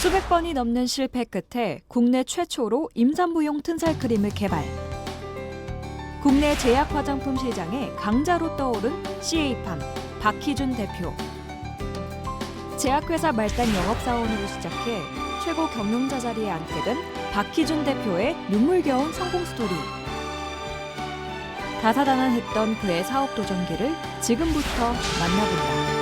수백 번이 넘는 실패 끝에 국내 최초로 임산부용 튼살 크림을 개발. 국내 제약 화장품 시장에 강자로 떠오른 CA팜 박희준 대표. 제약회사 말단 영업사원으로 시작해 최고 경영자 자리에 앉게 된 박희준 대표의 눈물겨운 성공 스토리. 다사다난했던 그의 사업 도전기를 지금부터 만나본다.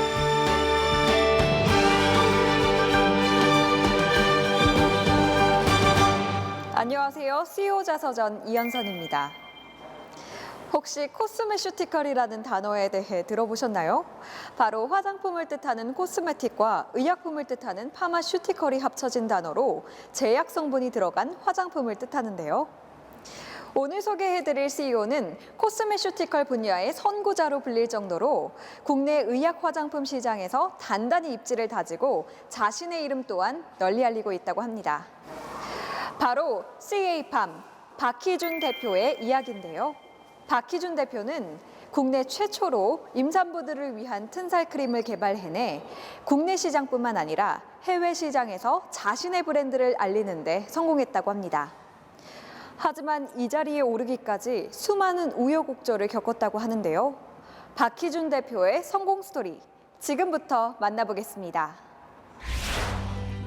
안녕하세요. CEO자서전 이현선입니다. 혹시 코스메슈티컬이라는 단어에 대해 들어보셨나요? 바로 화장품을 뜻하는 코스메틱과 의약품을 뜻하는 파마슈티컬이 합쳐진 단어로 제약 성분이 들어간 화장품을 뜻하는데요. 오늘 소개해드릴 CEO는 코스메슈티컬 분야의 선구자로 불릴 정도로 국내 의약 화장품 시장에서 단단히 입지를 다지고 자신의 이름 또한 널리 알리고 있다고 합니다. 바로 CA팜 박희준 대표의 이야기인데요. 박희준 대표는 국내 최초로 임산부들을 위한 튼살 크림을 개발해내 국내 시장뿐만 아니라 해외 시장에서 자신의 브랜드를 알리는 데 성공했다고 합니다. 하지만 이 자리에 오르기까지 수많은 우여곡절을 겪었다고 하는데요. 박희준 대표의 성공 스토리, 지금부터 만나보겠습니다.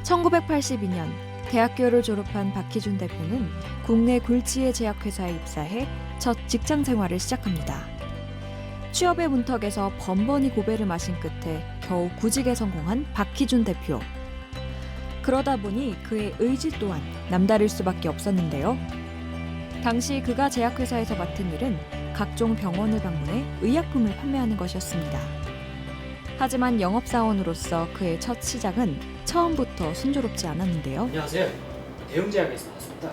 1982년 대학교를 졸업한 박희준 대표는 국내 굴지의 제약회사에 입사해 첫 직장 생활을 시작합니다. 취업의 문턱에서 번번이 고배를 마신 끝에 겨우 구직에 성공한 박희준 대표. 그러다 보니 그의 의지 또한 남다를 수밖에 없었는데요. 당시 그가 제약회사에서 맡은 일은 각종 병원을 방문해 의약품을 판매하는 것이었습니다. 하지만 영업사원으로서 그의 첫 시작은 처음부터 순조롭지 않았는데요. 안녕하세요. 대웅제약에서 나왔습니다.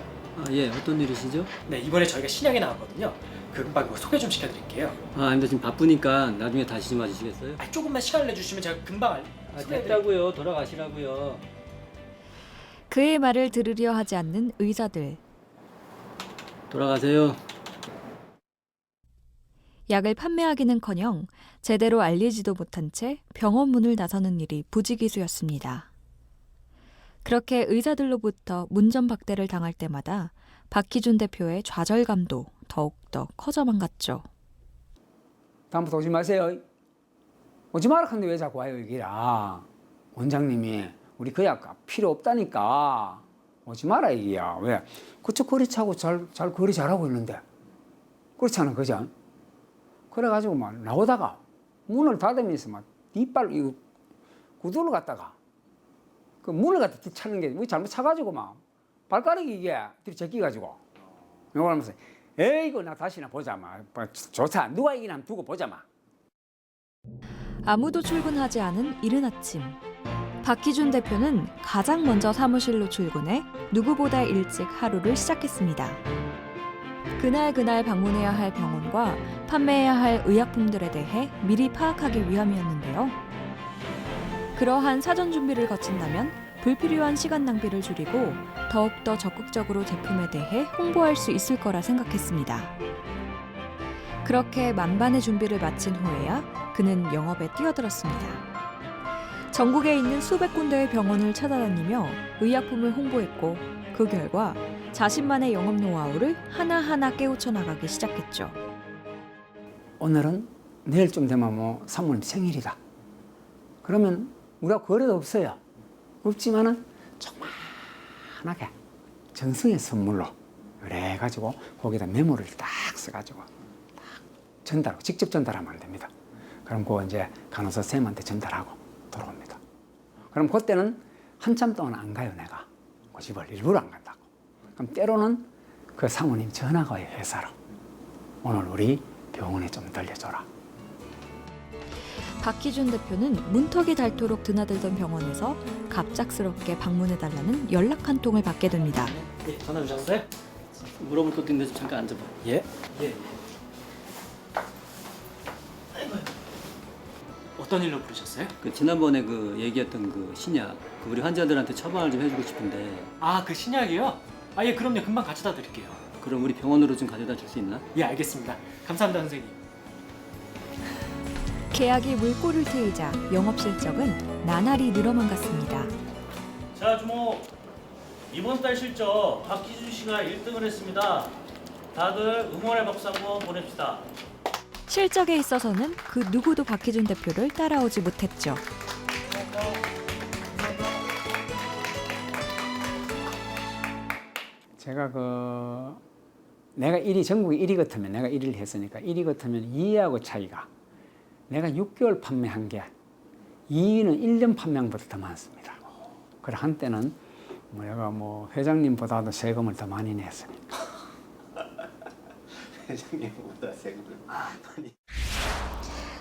예, 어떤 일이시죠? 네, 이번에 저희가 신약이 나왔거든요. 그 금방 이거 소개 좀 시켜드릴게요. 근데 지금 바쁘니까 나중에 다시 좀 와주시겠어요? 조금만 시간을 내주시면 제가 금방 소개해드릴게요. 됐다고요. 돌아가시라고요. 그의 말을 들으려 하지 않는 의사들. 돌아가세요. 약을 판매하기는커녕 제대로 알리지도 못한 채 병원 문을 나서는 일이 부지기수였습니다. 그렇게 의사들로부터 문전박대를 당할 때마다 박희준 대표의 좌절감도 더욱더 커져만 갔죠. 다음부터 오지 마세요. 오지 마라 하는데 왜 자꾸 와요 여기라. 원장님이 우리 그 약 필요 없다니까 오지 마라 이게야. 왜? 그쪽 거리차고 잘 거리 잘하고 있는데 그렇잖아 그죠? 그래가지고 막 나오다가 문을 닫으면서 막 뒷발 이거 구두를 갖다가 그 문을 갖다 뒤차는 게 뭐 잘못 차가지고 막 발가락이 이게 뒤로 제끼가지고 이걸 하면서 에이구 나 다시나 보자 막 좋다 누가 이기나 한번 두고 보자 막. 아무도 출근하지 않은 이른 아침. 박희준 대표는 가장 먼저 사무실로 출근해 누구보다 일찍 하루를 시작했습니다. 그날 방문해야 할 병원과 판매해야 할 의약품들에 대해 미리 파악하기 위함이었는데요. 그러한 사전 준비를 거친다면 불필요한 시간 낭비를 줄이고 더욱더 적극적으로 제품에 대해 홍보할 수 있을 거라 생각했습니다. 그렇게 만반의 준비를 마친 후에야 그는 영업에 뛰어들었습니다. 전국에 있는 수백 군데의 병원을 찾아다니며 의약품을 홍보했고 그 결과 자신만의 영업 노하우를 하나하나 깨우쳐 나가기 시작했죠. 오늘은 내일쯤 되면 뭐 사모님 생일이다. 그러면 우리가 거래도 없어요. 없지만은 조그만하게 정성의 선물로 그래 가지고 거기다 메모를 딱 써가지고 딱 전달하고 직접 전달하면 안 됩니다. 그럼 그거 이제 간호사 쌤한테 전달하고 돌아옵니다. 그럼 그때는 한참 동안 안 가요 내가. 그 집을 일부러 안 간다고. 그럼 때로는 그 사모님 전화가 와요 회사로. 오늘 우리 병원에 좀 들려줘라. 박희준 대표는 문턱이 닳도록 드나들던 병원에서 갑작스럽게 방문해달라는 연락 한 통을 받게 됩니다. 네, 전화 주셨어요? 물어볼 것도 있는데 좀 잠깐 앉아봐. 예. 어떤 일로 부르셨어요? 그 지난번에 그 얘기했던 그 신약, 그 우리 환자들한테 처방을 좀 해주고 싶은데 그 신약이요? 예, 그럼요. 금방 가져다 드릴게요. 그럼 우리 병원으로 좀 가져다 줄 수 있나? 예, 알겠습니다. 감사합니다, 선생님. 계약이 물꼬를 트이자 영업 실적은 나날이 늘어만 갔습니다. 자, 자, 주모. 이번 달 실적 박기준 씨가 1등을 했습니다. 다들 응원의 박수 한번 보냅시다. 실적에 있어서는 그 누구도 박희준 대표를 따라오지 못했죠. 제가 내가 1위 전국에 1위 같으면 내가 1위를 했으니까 1위 같으면 2위하고 차이가 내가 6개월 판매한 게 2위는 1년 판매량보다 더 많습니다. 그래 한때는 내가 회장님보다도 세금을 더 많이 냈으니까. 회장님보다 세금을 많이.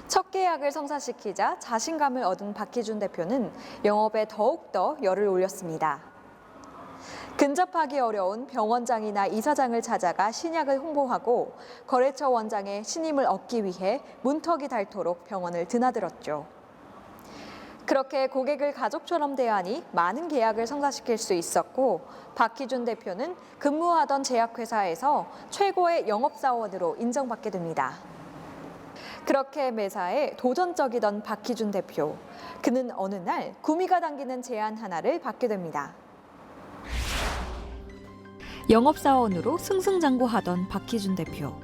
첫 계약을 성사시키자 자신감을 얻은 박희준 대표는 영업에 더욱더 열을 올렸습니다. 근접하기 어려운 병원장이나 이사장을 찾아가 신약을 홍보하고 거래처 원장의 신임을 얻기 위해 문턱이 닳도록 병원을 드나들었죠. 그렇게 고객을 가족처럼 대하니 많은 계약을 성사시킬 수 있었고 박희준 대표는 근무하던 제약회사에서 최고의 영업사원으로 인정받게 됩니다. 그렇게 매사에 도전적이던 박희준 대표. 그는 어느 날 구미가 당기는 제안 하나를 받게 됩니다. 영업사원으로 승승장구하던 박희준 대표.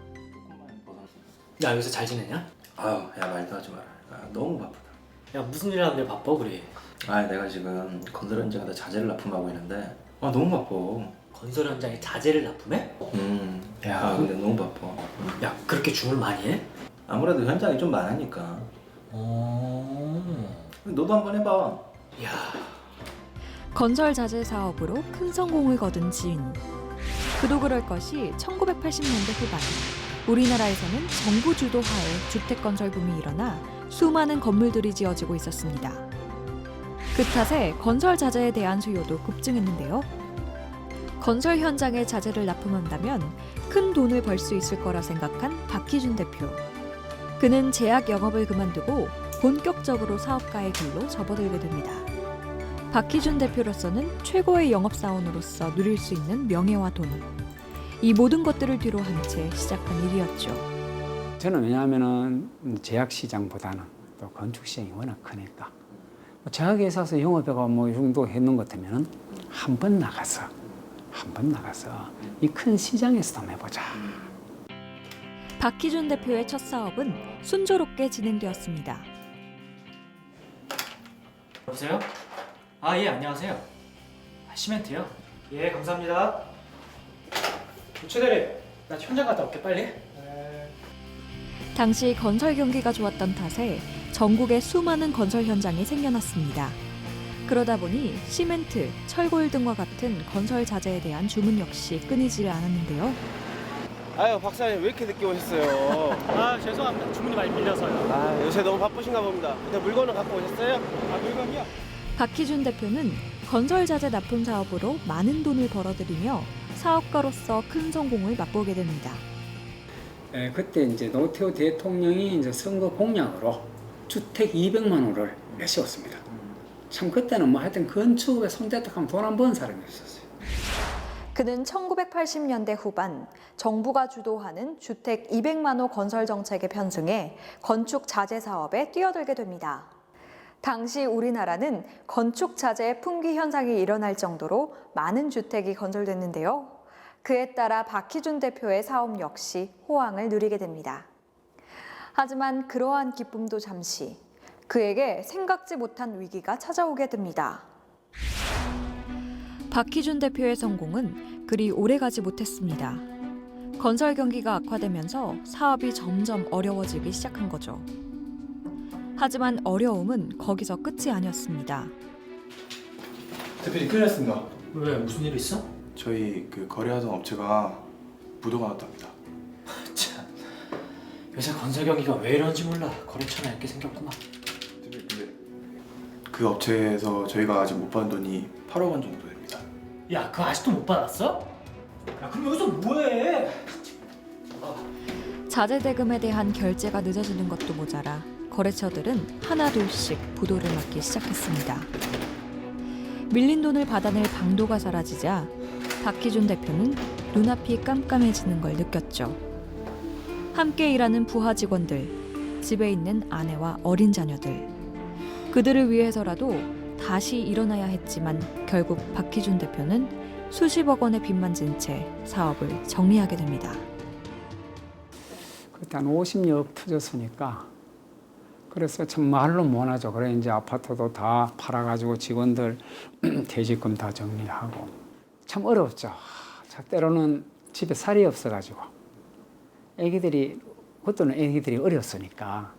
야, 요새 잘 지내냐? 아유, 야 말도 하지 마라. 너무 바쁘다. 야, 무슨 일 하는데 바빠 그래? 내가 지금 건설 현장에다 자재를 납품하고 있는데 너무 바빠. 건설 현장에 자재를 납품해? 야, 근데 너무 바빠. 야, 그렇게 주문을 많이 해? 아무래도 현장이 좀 많으니까. 너도 한번 해봐. 야, 건설 자재 사업으로 큰 성공을 거둔 지인. 그도 그럴 것이 1980년대 후반 우리나라에서는 정부 주도하에 주택 건설 붐이 일어나 수많은 건물들이 지어지고 있었습니다. 그 탓에 건설 자재에 대한 수요도 급증했는데요. 건설 현장에 자재를 납품한다면 큰 돈을 벌 수 있을 거라 생각한 박희준 대표. 그는 제약 영업을 그만두고 본격적으로 사업가의 길로 접어들게 됩니다. 박희준 대표로서는 최고의 영업사원으로서 누릴 수 있는 명예와 돈. 이 모든 것들을 뒤로 한 채 시작한 일이었죠. 저는 왜냐하면 제약 시장보다는 또 건축 시장이 워낙 크니까 제약회사에서 영업회가 이 정도 했는 것 같으면 한 번 나가서 이 큰 시장에서 좀 해보자. 박희준 대표의 첫 사업은 순조롭게 진행되었습니다. 여보세요? 아, 예, 안녕하세요. 시멘트요? 예, 감사합니다. 최대리, 나 현장 갔다 올게, 빨리. 당시 건설 경기가 좋았던 탓에 전국에 수많은 건설 현장이 생겨났습니다. 그러다 보니 시멘트, 철골 등과 같은 건설 자재에 대한 주문 역시 끊이질 않았는데요. 아유 박사님 왜 이렇게 늦게 오셨어요? 아, 죄송합니다. 주문이 많이 밀려서요. 요새 너무 바쁘신가 봅니다. 근데 물건은 갖고 오셨어요? 물건이요? 박희준 대표는 건설 자재 납품 사업으로 많은 돈을 벌어들이며 사업가로서 큰 성공을 맛보게 됩니다. 그때 이제 노태우 대통령이 이제 선거 공약으로 주택 200만 호를 내세웠습니다. 참 그때는 하여튼 건축에 손댔다 하면 돈 안 버는 사람이 없었어요. 그는 1980년대 후반 정부가 주도하는 주택 200만 호 건설 정책에 편승해 건축 자재 사업에 뛰어들게 됩니다. 당시 우리나라는 건축 자재의 품귀 현상이 일어날 정도로 많은 주택이 건설됐는데요. 그에 따라 박희준 대표의 사업 역시 호황을 누리게 됩니다. 하지만 그러한 기쁨도 잠시, 그에게 생각지 못한 위기가 찾아오게 됩니다. 박희준 대표의 성공은 그리 오래가지 못했습니다. 건설 경기가 악화되면서 사업이 점점 어려워지기 시작한 거죠. 하지만 어려움은 거기서 끝이 아니었습니다. 대표님 큰일 났습니다. 왜, 무슨 일 있어? 저희 거래하던 업체가 부도가 났답니다. 참, 요새 건설 경기가 왜 이런지 몰라. 거래처나 얇게 생겼구만. 대표님 근데 그 업체에서 저희가 아직 못 받은 돈이 8억 원 정도 됩니다. 야, 그거 아직도 못 받았어? 야, 그럼 여기서 뭐해? 자재 대금에 대한 결제가 늦어지는 것도 모자라 거래처들은 하나둘씩 부도를 맞기 시작했습니다. 밀린 돈을 받아낼 방도가 사라지자 박희준 대표는 눈앞이 깜깜해지는 걸 느꼈죠. 함께 일하는 부하 직원들, 집에 있는 아내와 어린 자녀들. 그들을 위해서라도 다시 일어나야 했지만 결국 박희준 대표는 수십억 원의 빚만 진 채 사업을 정리하게 됩니다. 그때 한 50여 터졌으니까 그래서 참 말로 못하죠. 그래 이제 아파트도 다 팔아가지고 직원들 퇴직금 다 정리하고 참 어렵죠. 자, 때로는 집에 살이 없어가지고 애기들이 그때는 애기들이 어렸으니까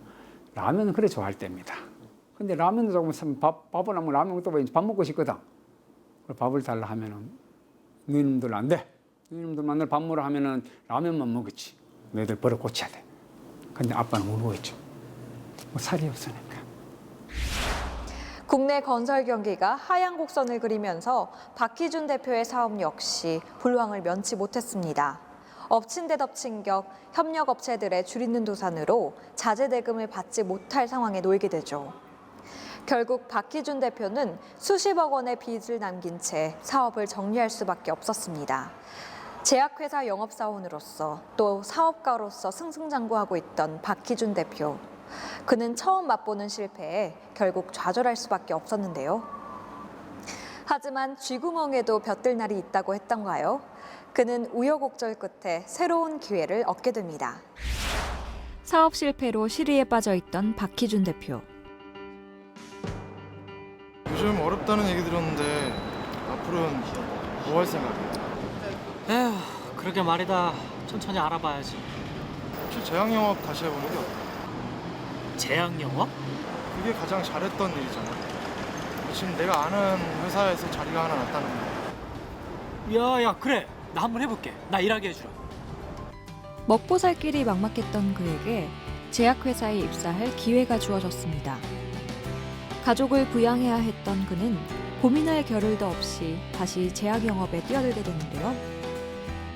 라면은 그래 좋아할 때입니다. 근데 라면도 조금 있으면 밥을 하면 라면 먹다 보니 밥 먹고 싶거든. 밥을 달라 하면은 너희놈들 안 돼. 너희놈들 만날 밥 먹으러 하면은 라면만 먹었지. 너희들 버릇 고쳐야 돼. 근데 아빠는 울고 있죠. 뭐 살이 없으니까. 국내 건설 경기가 하향 곡선을 그리면서 박희준 대표의 사업 역시 불황을 면치 못했습니다. 엎친 데 덮친 격 협력업체들의 줄이는 도산으로 자재 대금을 받지 못할 상황에 놓이게 되죠. 결국 박희준 대표는 수십억 원의 빚을 남긴 채 사업을 정리할 수밖에 없었습니다. 제약회사 영업사원으로서 또 사업가로서 승승장구하고 있던 박희준 대표. 그는 처음 맛보는 실패에 결국 좌절할 수밖에 없었는데요. 하지만 쥐구멍에도 벼뜰 날이 있다고 했던가요? 그는 우여곡절 끝에 새로운 기회를 얻게 됩니다. 사업 실패로 시리에 빠져 있던 박희준 대표. 요즘 어렵다는 얘기 들었는데 앞으로는 뭐 할 생각이에요? 에휴, 그러게 말이다. 천천히 알아봐야지. 혹시 제약 영업 다시 해보는 게 어때요? 제약 영업? 그게 가장 잘했던 일이잖아. 지금 내가 아는 회사에서 자리가 하나 났다는 거. 야, 그래. 나 한번 해볼게. 나 일하게 해주라. 먹고 살 길이 막막했던 그에게 제약회사에 입사할 기회가 주어졌습니다. 가족을 부양해야 했던 그는 고민할 겨를도 없이 다시 제약 영업에 뛰어들게 되는데요.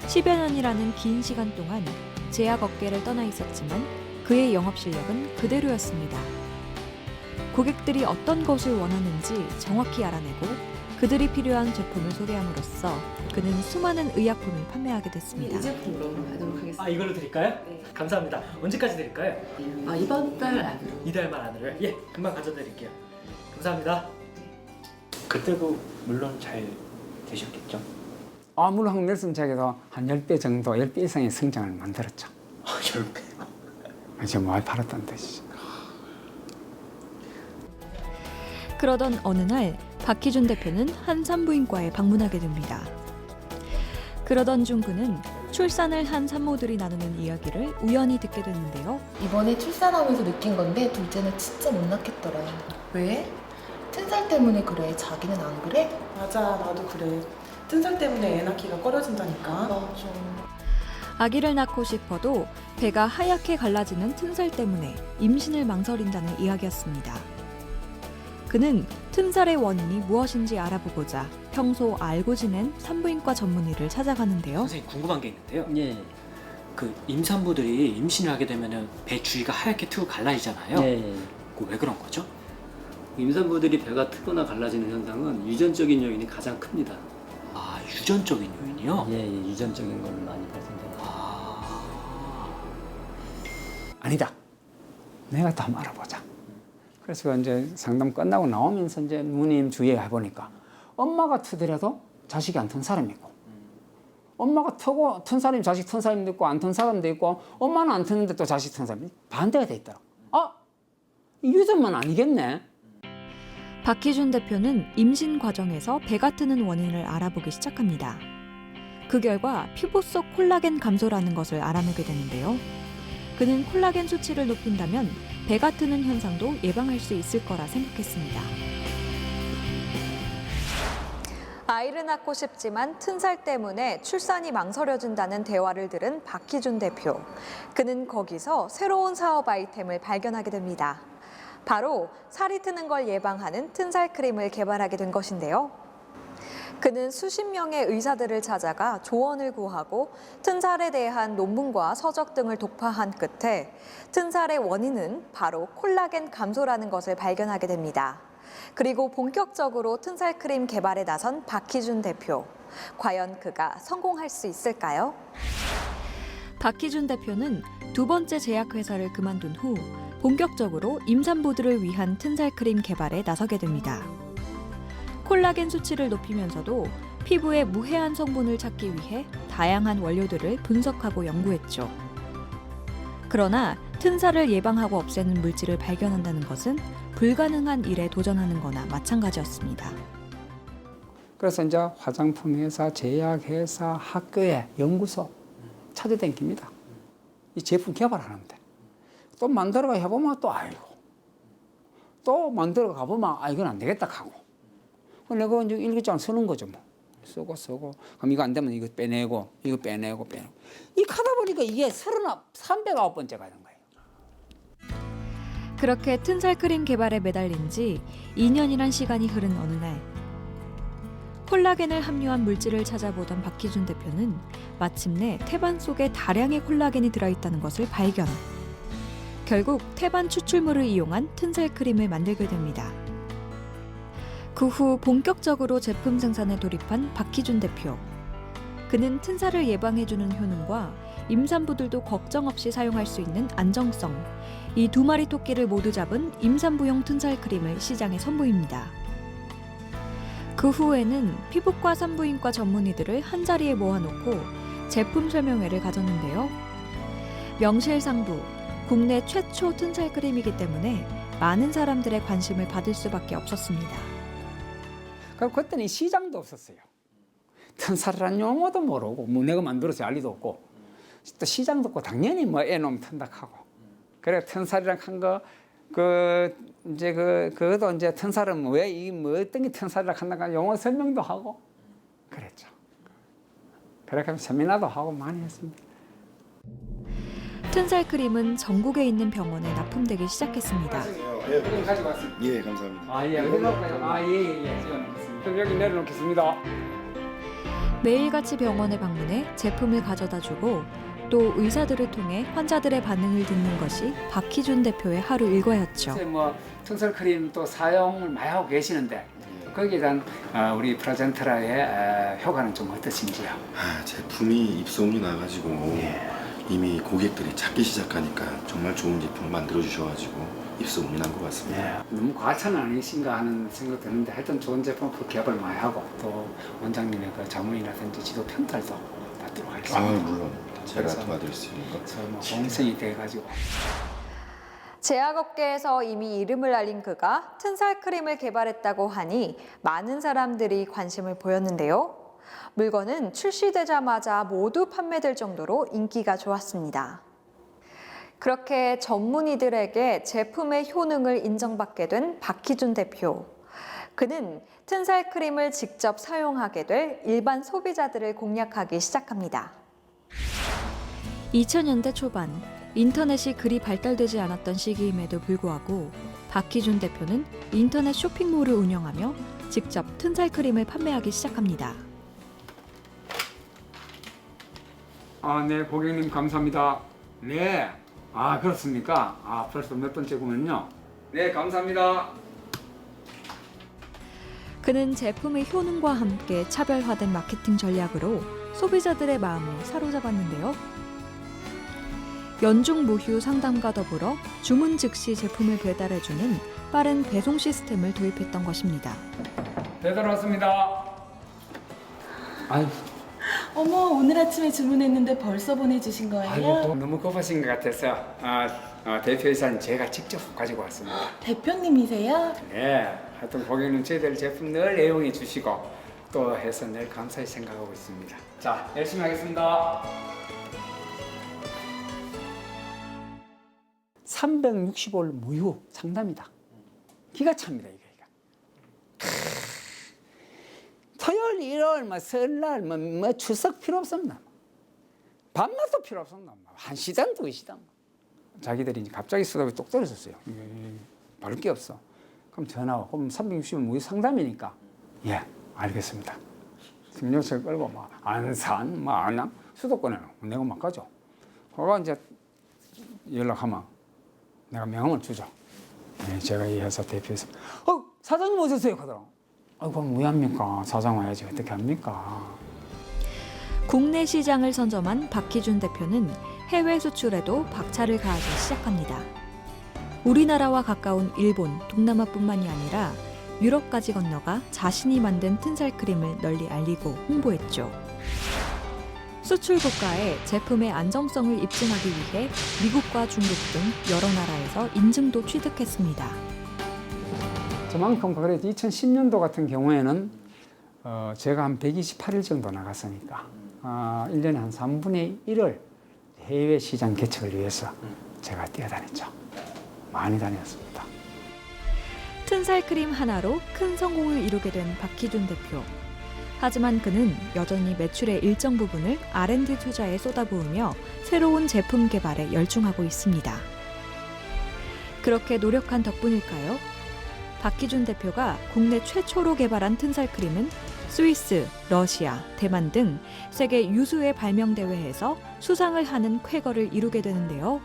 10여 년이라는 긴 시간 동안 제약 업계를 떠나 있었지만 그의 영업 실력은 그대로였습니다. 고객들이 어떤 것을 원하는지 정확히 알아내고 그들이 필요한 제품을 소개함으로써 그는 수많은 의약품을 판매하게 됐습니다. 이 제품으로 하도록 하겠습니다. 아, 이걸로 드릴까요? 네. 감사합니다. 언제까지 드릴까요? 이번 달 안으로. 이달만 안으로요? 예, 금방 가져드릴게요. 감사합니다. 그때도 물론 잘 되셨겠죠? 물론 한국 넬슨 제약에서 한 10배 정도, 10배 이상의 성장을 만들었죠. 10배? 지금 많이 팔았다는 뜻이죠. 그러던 어느 날 박희준 대표는 한 산부인과에 방문하게 됩니다. 그러던 중 그는 출산을 한 산모들이 나누는 이야기를 우연히 듣게 됐는데요. 이번에 출산하면서 느낀 건데 둘째는 진짜 못 낳겠더라. 왜? 튼살 때문에 그래. 자기는 안 그래? 맞아, 나도 그래. 튼살 때문에 애 낳기가 꺼려진다니까. 맞아. 아기를 낳고 싶어도 배가 하얗게 갈라지는 튼살 때문에 임신을 망설인다는 이야기였습니다. 그는 튼살의 원인이 무엇인지 알아보고자 평소 알고 지낸 산부인과 전문의를 찾아가는데요. 선생님, 궁금한 게 있는데요. 예, 그 임산부들이 임신을 하게 되면은 배 주위가 하얗게 트고 갈라지잖아요. 예. 그거 왜 그런 거죠? 임산부들이 배가 트거나 갈라지는 현상은 유전적인 요인이 가장 큽니다. 아, 유전적인 요인이요? 예, 유전적인 걸로 많이 발생됩니다. 아니다. 내가 더 한번 알아보자. 그래서 이제 상담 끝나고 나오면서 이제 누님 주위에 가보니까 엄마가 트더라도 자식이 안 튼 사람이 있고 엄마가 트고 튼 사람이 자식 튼 사람도 있고 안 튼 사람도 있고 엄마는 안 트는데 또 자식 튼 사람이 반대가 돼 있더라고. 이 유전만 아니겠네. 박희준 대표는 임신 과정에서 배가 트는 원인을 알아보기 시작합니다. 그 결과 피부 속 콜라겐 감소라는 것을 알아내게 되는데요. 그는 콜라겐 수치를 높인다면 배가 트는 현상도 예방할 수 있을 거라 생각했습니다. 아이를 낳고 싶지만 튼살 때문에 출산이 망설여진다는 대화를 들은 박희준 대표. 그는 거기서 새로운 사업 아이템을 발견하게 됩니다. 바로 살이 트는 걸 예방하는 튼살 크림을 개발하게 된 것인데요. 그는 수십 명의 의사들을 찾아가 조언을 구하고 튼살에 대한 논문과 서적 등을 독파한 끝에 튼살의 원인은 바로 콜라겐 감소라는 것을 발견하게 됩니다. 그리고 본격적으로 튼살 크림 개발에 나선 박희준 대표. 과연 그가 성공할 수 있을까요? 박희준 대표는 두 번째 제약회사를 그만둔 후 본격적으로 임산부들을 위한 튼살 크림 개발에 나서게 됩니다. 콜라겐 수치를 높이면서도 피부에 무해한 성분을 찾기 위해 다양한 원료들을 분석하고 연구했죠. 그러나 튼살을 예방하고 없애는 물질을 발견한다는 것은 불가능한 일에 도전하는 거나 마찬가지였습니다. 그래서 이제 화장품 회사, 제약 회사, 학교에 연구소 찾아다닙니다. 이 제품 개발하는데 또 만들어가 해보면 또 아이고 또 만들어 가보면 아 이건 안 되겠다 하고 내가 이제 일기장 쓰는 거죠 뭐. 쓰고 그럼 이거 안 되면 이거 빼내고 이 가다 보니까 이게 309번째가 된 거예요. 그렇게 튼살 크림 개발에 매달린 지 2년이란 시간이 흐른 어느 날 콜라겐을 함유한 물질을 찾아보던 박희준 대표는 마침내 태반 속에 다량의 콜라겐이 들어있다는 것을 발견. 결국 태반 추출물을 이용한 튼살 크림을 만들게 됩니다. 그 후 본격적으로 제품 생산에 돌입한 박희준 대표. 그는 튼살을 예방해주는 효능과 임산부들도 걱정 없이 사용할 수 있는 안정성, 이 두 마리 토끼를 모두 잡은 임산부용 튼살 크림을 시장에 선보입니다. 그 후에는 피부과 산부인과 전문의들을 한자리에 모아놓고 제품 설명회를 가졌는데요. 명실상부, 국내 최초 튼살 크림이기 때문에 많은 사람들의 관심을 받을 수밖에 없었습니다. 그리고 그때는 시장도 없었어요. 튼살이라는 용어도 모르고 뭐 내가 만들어서 알 리도 없고 또 시장도 없고 당연히 뭐 애놈 튼닥하고 그래 튼살이랑 한 거 그것도 이제 튼살은 왜 이 뭐 어떤 게 튼살이라 한다가 용어 설명도 하고 그랬죠. 그렇게 세미나도 하고 많이 했습니다. 튼살 크림은 전국에 있는 병원에 납품되기 시작했습니다. 예, 가지고 왔습니다. 예, 감사합니다. 아, 예, 어디 놓을까요? 아, 예, 그럼 여기 내려놓겠습니다. 매일같이 병원에 방문해 제품을 가져다주고 또 의사들을 통해 환자들의 반응을 듣는 것이 박희준 대표의 하루 일과였죠. 뭐 튼살 크림 또 사용을 많이 하고 계시는데 거기에 대한 우리 프라젠트라의 효과는 좀 어떠신지요? 제품이 입소문이 나가지고 이미 고객들이 찾기 시작하니까 정말 좋은 제품을 만들어 주셔가지고 입소문이 난 것 같습니다. 너무 과찬은 아니신가 하는 생각 드는데 하여튼 좋은 제품 개발 많이 하고 또 원장님의 그 자문이라든지 지도 편달도 받도록 하겠습니다. 물론 제가 도와드릴 수 있는 거. 뭐 공생이 돼가지고. 제약업계에서 이미 이름을 알린 그가 튼살 크림을 개발했다고 하니 많은 사람들이 관심을 보였는데요. 물건은 출시되자마자 모두 판매될 정도로 인기가 좋았습니다. 그렇게 전문의들에게 제품의 효능을 인정받게 된 박희준 대표. 그는 튼살 크림을 직접 사용하게 될 일반 소비자들을 공략하기 시작합니다. 2000년대 초반, 인터넷이 그리 발달되지 않았던 시기임에도 불구하고 박희준 대표는 인터넷 쇼핑몰을 운영하며 직접 튼살 크림을 판매하기 시작합니다. 네, 고객님 감사합니다. 네. 그렇습니까? 벌써 몇 번째군요. 네, 감사합니다. 그는 제품의 효능과 함께 차별화된 마케팅 전략으로 소비자들의 마음을 사로잡았는데요. 연중 무휴 상담과 더불어 주문 즉시 제품을 배달해주는 빠른 배송 시스템을 도입했던 것입니다. 배달 왔습니다. 어머, 오늘 아침에 주문했는데 벌써 보내주신 거예요? 너무 급하신 것 같아서 대표이사는 제가 직접 가지고 왔습니다. 대표님이세요? 네, 하여튼 고객님 저희들 제품 늘 애용해 주시고 또 해서 늘 감사히 생각하고 있습니다. 자, 열심히 하겠습니다. 365일 무휴 상담이다. 기가 찹니다, 이게. 토요일, 일요일, 설날, 추석 필요 없습니다. 밤낮도 필요 없습니다. 1시간, 2시간. 자기들이 이제 갑자기 수답이 똑 떨어졌어요. 바를 게 없어. 그럼 전화와. 그럼 360일 무휴 상담이니까. 예, 알겠습니다. 승용차를 끌고 안산, 안양, 수도권에 내가 막 가죠. 그거 이제 연락하면 내가 명함을 주죠. 네, 제가 이 회사 대표에서 사장님 오셨어요 하더라고. 그럼 왜 합니까? 사장 와야지 어떻게 합니까? 국내 시장을 선점한 박희준 대표는 해외 수출에도 박차를 가하기 시작합니다. 우리나라와 가까운 일본, 동남아뿐만이 아니라 유럽까지 건너가 자신이 만든 튼살 크림을 널리 알리고 홍보했죠. 수출 국가에 제품의 안정성을 입증하기 위해 미국과 중국 등 여러 나라에서 인증도 취득했습니다. 저만큼 그래도 2010년도 같은 경우에는 제가 한 128일 정도 나갔으니까 1년에 한 3분의 1을 해외 시장 개척을 위해서 제가 뛰어다녔죠. 많이 다녔습니다. 튼살 크림 하나로 큰 성공을 이루게 된 박희준 대표. 하지만 그는 여전히 매출의 일정 부분을 R&D 투자에 쏟아부으며 새로운 제품 개발에 열중하고 있습니다. 그렇게 노력한 덕분일까요? 박희준 대표가 국내 최초로 개발한 튼살 크림은 스위스, 러시아, 대만 등 세계 유수의 발명 대회에서 수상을 하는 쾌거를 이루게 되는데요.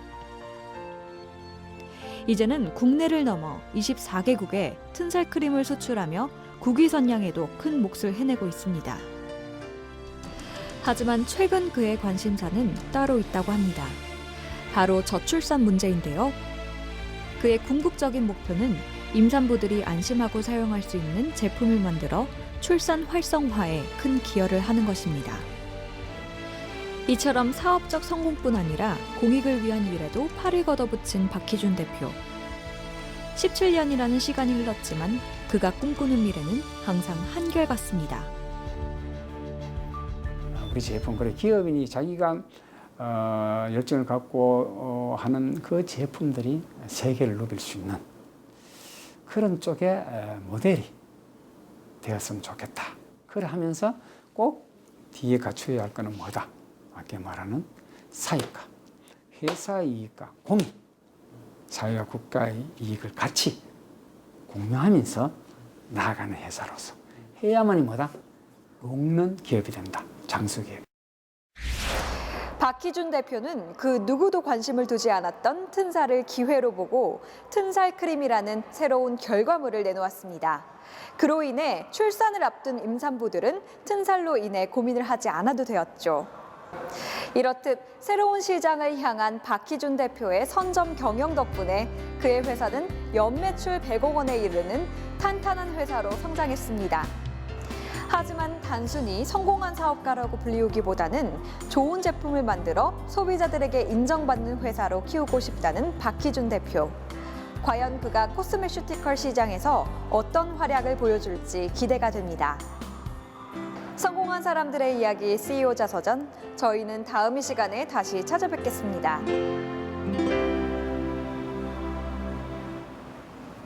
이제는 국내를 넘어 24개국에 튼살 크림을 수출하며 국위 선양에도 큰 몫을 해내고 있습니다. 하지만 최근 그의 관심사는 따로 있다고 합니다. 바로 저출산 문제인데요. 그의 궁극적인 목표는 임산부들이 안심하고 사용할 수 있는 제품을 만들어 출산 활성화에 큰 기여를 하는 것입니다. 이처럼 사업적 성공뿐 아니라 공익을 위한 일에도 팔을 걷어붙인 박희준 대표. 17년이라는 시간이 흘렀지만 그가 꿈꾸는 미래는 항상 한결같습니다. 우리 제품, 그래 기업인이 자기가 열정을 갖고 하는 그 제품들이 세계를 누빌 수 있는 그런 쪽의 모델이 되었으면 좋겠다. 그래 하면서 꼭 뒤에 갖춰야 할 거는 뭐다? 아까 말하는 사익과 회사 이익과 공익, 사회와 국가의 이익을 같이 공유하면서 나아가는 회사로서 해야만이 뭐다? 먹는 기업이 된다. 장수기업. 박희준 대표는 그 누구도 관심을 두지 않았던 튼살을 기회로 보고 튼살 크림이라는 새로운 결과물을 내놓았습니다. 그로 인해 출산을 앞둔 임산부들은 튼살로 인해 고민을 하지 않아도 되었죠. 이렇듯 새로운 시장을 향한 박희준 대표의 선점 경영 덕분에 그의 회사는 연매출 100억 원에 이르는 탄탄한 회사로 성장했습니다. 하지만 단순히 성공한 사업가라고 불리우기보다는 좋은 제품을 만들어 소비자들에게 인정받는 회사로 키우고 싶다는 박희준 대표. 과연 그가 코스메슈티컬 시장에서 어떤 활약을 보여줄지 기대가 됩니다. 성공한 사람들의 이야기 CEO 자서전, 저희는 다음 이 시간에 다시 찾아뵙겠습니다.